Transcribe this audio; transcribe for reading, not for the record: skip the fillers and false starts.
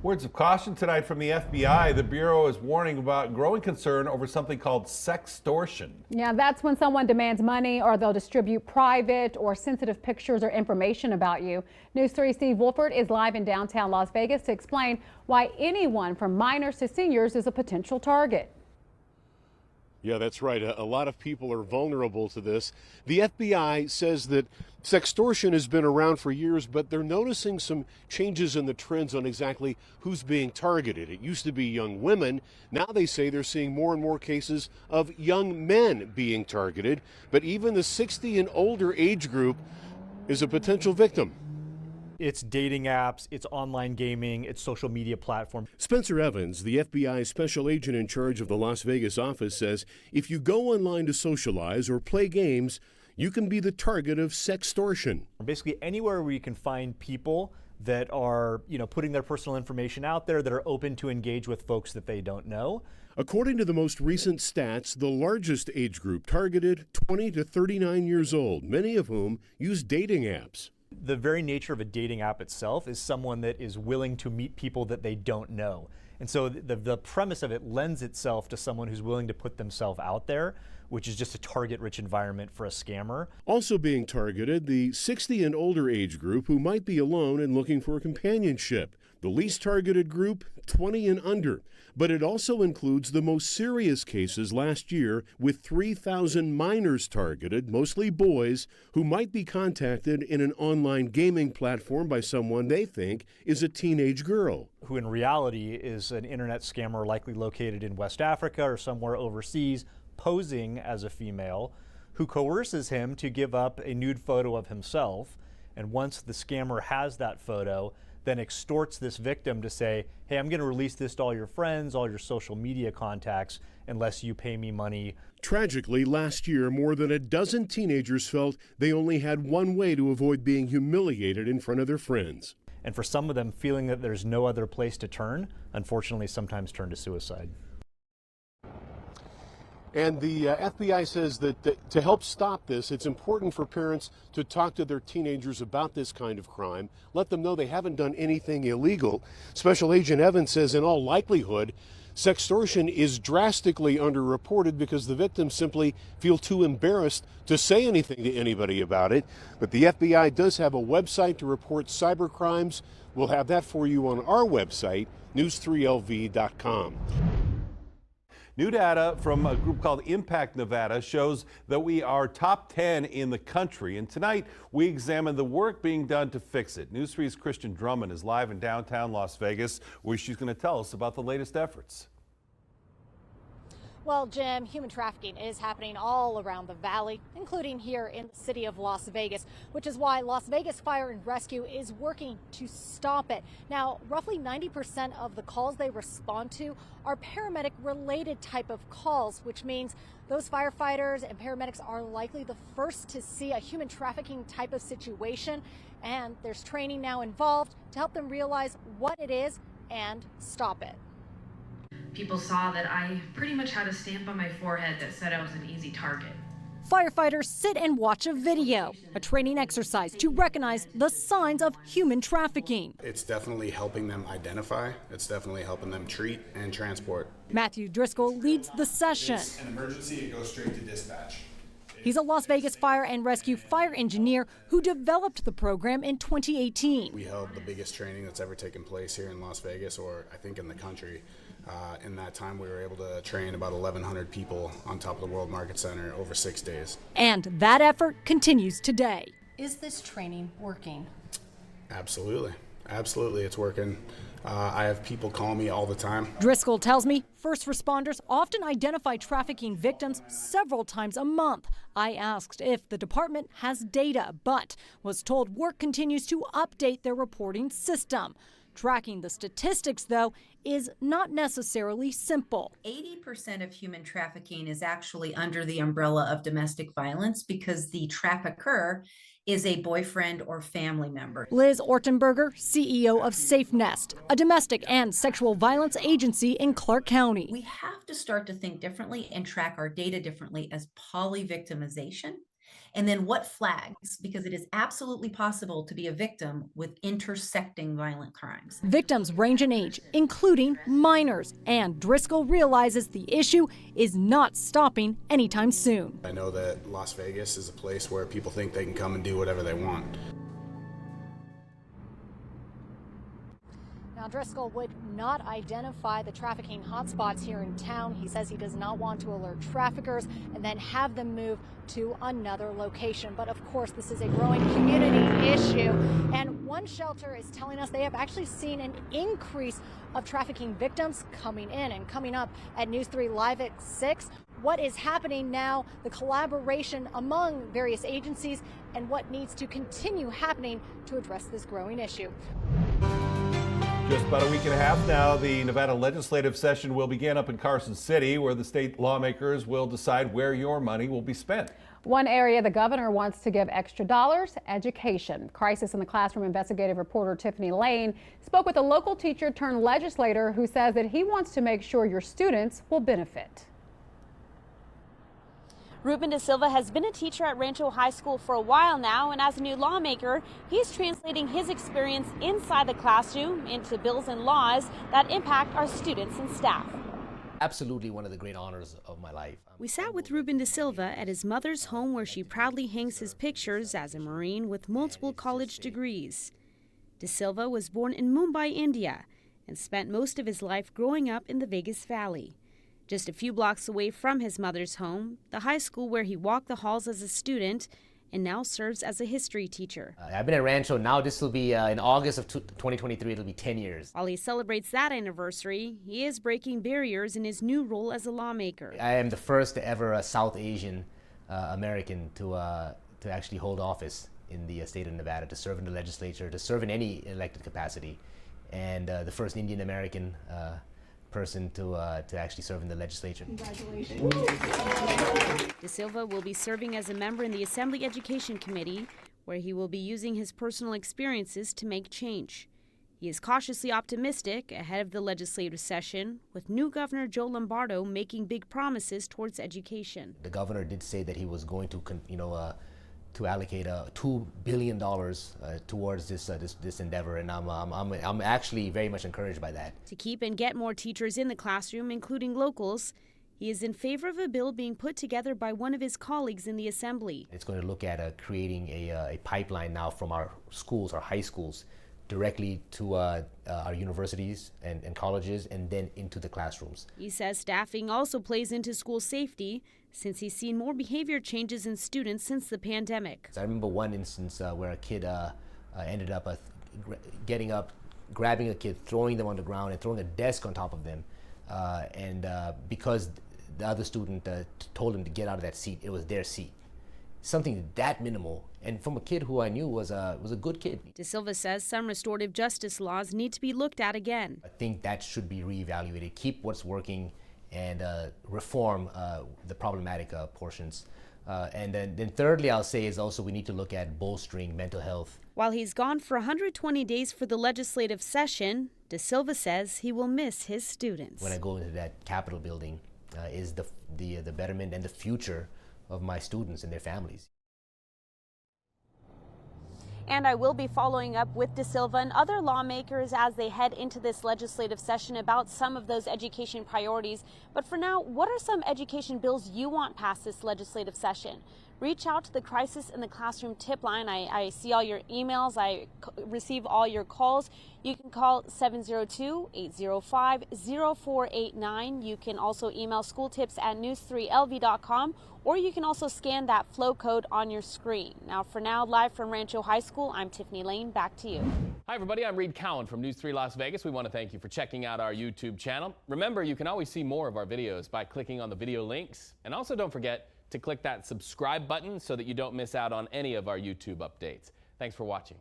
Words of caution tonight from the FBI. The Bureau is warning about growing concern over something called sextortion. Yeah, that's when someone demands money or they'll distribute private or sensitive pictures or information about you. News 3 Steve Wolford is live in downtown Las Vegas to explain why anyone from minors to seniors is a potential target. Yeah, that's right. A lot of people are vulnerable to this. The FBI says that sextortion has been around for years, but they're noticing some changes in the trends on exactly who's being targeted. It used to be young women. Now they say they're seeing more and more cases of young men being targeted. But even the 60 and older age group is a potential victim. It's dating apps, it's online gaming, it's social media platforms. Spencer Evans, the FBI special agent in charge of the Las Vegas office, says if you go online to socialize or play games, you can be the target of sextortion. Basically anywhere where you can find people that are, putting their personal information out there, that are open to engage with folks that they don't know. According to the most recent stats, the largest age group targeted 20 to 39 years old, many of whom use dating apps. The very nature of a dating app itself is someone that is willing to meet people that they don't know. And so the premise of it lends itself to someone who's willing to put themselves out there, which is just a target-rich environment for a scammer. Also being targeted, the 60 and older age group who might be alone and looking for companionship. The least targeted group, 20 and under. But it also includes the most serious cases last year, with 3,000 minors targeted, mostly boys, who might be contacted in an online gaming platform by someone they think is a teenage girl. Who in reality is an internet scammer likely located in West Africa or somewhere overseas, posing as a female, who coerces him to give up a nude photo of himself. And once the scammer has that photo, then extorts this victim to say, hey, I'm going to release this to all your friends, all your social media contacts, unless you pay me money. Tragically, last year, more than a dozen teenagers felt they only had one way to avoid being humiliated in front of their friends. And for some of them, feeling that there's no other place to turn, unfortunately, sometimes turn to suicide. And the FBI says that to help stop this, it's important for parents to talk to their teenagers about this kind of crime, let them know they haven't done anything illegal. Special Agent Evans says in all likelihood, sextortion is drastically underreported because the victims simply feel too embarrassed to say anything to anybody about it. But the FBI does have a website to report cyber crimes. We'll have that for you on our website, news3lv.com. New data from a group called Impact Nevada shows that we are top 10 in the country. And tonight, we examine the work being done to fix it. News 3's Christian Drummond is live in downtown Las Vegas, where she's going to tell us about the latest efforts. Well, Jim, human trafficking is happening all around the valley, including here in the city of Las Vegas, which is why Las Vegas Fire and Rescue is working to stop it. Now, roughly 90% of the calls they respond to are paramedic-related type of calls, which means those firefighters and paramedics are likely the first to see a human trafficking type of situation, and there's training now involved to help them realize what it is and stop it. People saw that I pretty much had a stamp on my forehead that said I was an easy target. Firefighters sit and watch a video, a training exercise to recognize the signs of human trafficking. It's definitely helping them identify. It's definitely helping them treat and transport. Matthew Driscoll leads the session. It's an emergency, it goes straight to dispatch. He's a Las Vegas Fire and Rescue fire engineer who developed the program in 2018. We held the biggest training that's ever taken place here in Las Vegas, or I think in the country. In that time, we were able to train about 1,100 people on top of the World Market Center over 6 days. And that effort continues today. Is this training working? Absolutely. Absolutely, it's working. I have people call me all the time. Driscoll tells me first responders often identify trafficking victims several times a month. I asked if the department has data, but was told work continues to update their reporting system. Tracking the statistics, though, is not necessarily simple. 80% of human trafficking is actually under the umbrella of domestic violence because the trafficker is a boyfriend or family member. Liz Ortenberger, CEO of Safe Nest, a domestic and sexual violence agency in Clark County. We have to start to think differently and track our data differently as polyvictimization And then what flags? Because it is absolutely possible to be a victim with intersecting violent crimes. Victims range in age, including minors, and Driscoll realizes the issue is not stopping anytime soon. I know that Las Vegas is a place where people think they can come and do whatever they want. Now, Driscoll would not identify the trafficking hotspots here in town. He says he does not want to alert traffickers and then have them move to another location. But of course, this is a growing community issue. And one shelter is telling us they have actually seen an increase of trafficking victims coming in. And coming up at News 3 Live at 6, what is happening now, the collaboration among various agencies, and what needs to continue happening to address this growing issue. Just about a week and a half now, the Nevada legislative session will begin up in Carson City, where the state lawmakers will decide where your money will be spent. One area the governor wants to give extra dollars: education. Crisis in the Classroom investigative reporter Tiffany Lane spoke with a local teacher turned legislator who says that he wants to make sure your students will benefit. Ruben De Silva has been a teacher at Rancho High School for a while now, and as a new lawmaker, he's translating his experience inside the classroom into bills and laws that impact our students and staff. Absolutely one of the great honors of my life. We sat with Ruben De Silva at his mother's home, where she proudly hangs his pictures as a Marine with multiple college degrees. De Silva was born in Mumbai, India, and spent most of his life growing up in the Vegas Valley. Just a few blocks away from his mother's home, the high school where he walked the halls as a student and now serves as a history teacher. I've been at Rancho now. This will be in August of 2023. It'll be 10 years. While he celebrates that anniversary, he is breaking barriers in his new role as a lawmaker. I am the first ever South Asian American to actually hold office in the state of Nevada, to serve in the legislature, to serve in any elected capacity, and the first Indian American person to actually serve in the legislature. Congratulations. De Silva will be serving as a member in the Assembly Education Committee, where he will be using his personal experiences to make change. He is cautiously optimistic ahead of the legislative session, with new Governor Joe Lombardo making big promises towards education. The governor did say that he was going to, to allocate $2 billion towards this endeavor, and I'm actually very much encouraged by that. To keep and get more teachers in the classroom, including locals, he is in favor of a bill being put together by one of his colleagues in the Assembly. It's going to look at creating a pipeline now from our schools, our high schools, directly to our universities and colleges, and then into the classrooms. He says staffing also plays into school safety, since he's seen more behavior changes in students since the pandemic. I remember one instance where a kid ended up getting up, grabbing a kid, throwing them on the ground, and throwing a desk on top of them. Because the other student told him to get out of that seat, it was their seat. Something that minimal, and from a kid who I knew was a good kid. De Silva says some restorative justice laws need to be looked at again. I think that should be reevaluated. Keep what's working and reform the problematic portions. And then thirdly, I'll say is also we need to look at bolstering mental health. While he's gone for 120 days for the legislative session, De Silva says he will miss his students. When I go into that Capitol building is the betterment and the future of my students and their families. And I will be following up with De Silva and other lawmakers as they head into this legislative session about some of those education priorities. But for now, what are some education bills you want passed this legislative session? Reach out to the Crisis in the Classroom tip line. I see all your emails. I receive all your calls. You can call 702-805-0489. You can also email schooltips@news3lv.com, or you can also scan that flow code on your screen. Now, for now, live from Rancho High School, I'm Tiffany Lane. Back to you. Hi, everybody. I'm Reed Cowan from News 3 Las Vegas. We want to thank you for checking out our YouTube channel. Remember, you can always see more of our videos by clicking on the video links. And also don't forget to click that subscribe button so that you don't miss out on any of our YouTube updates. Thanks for watching.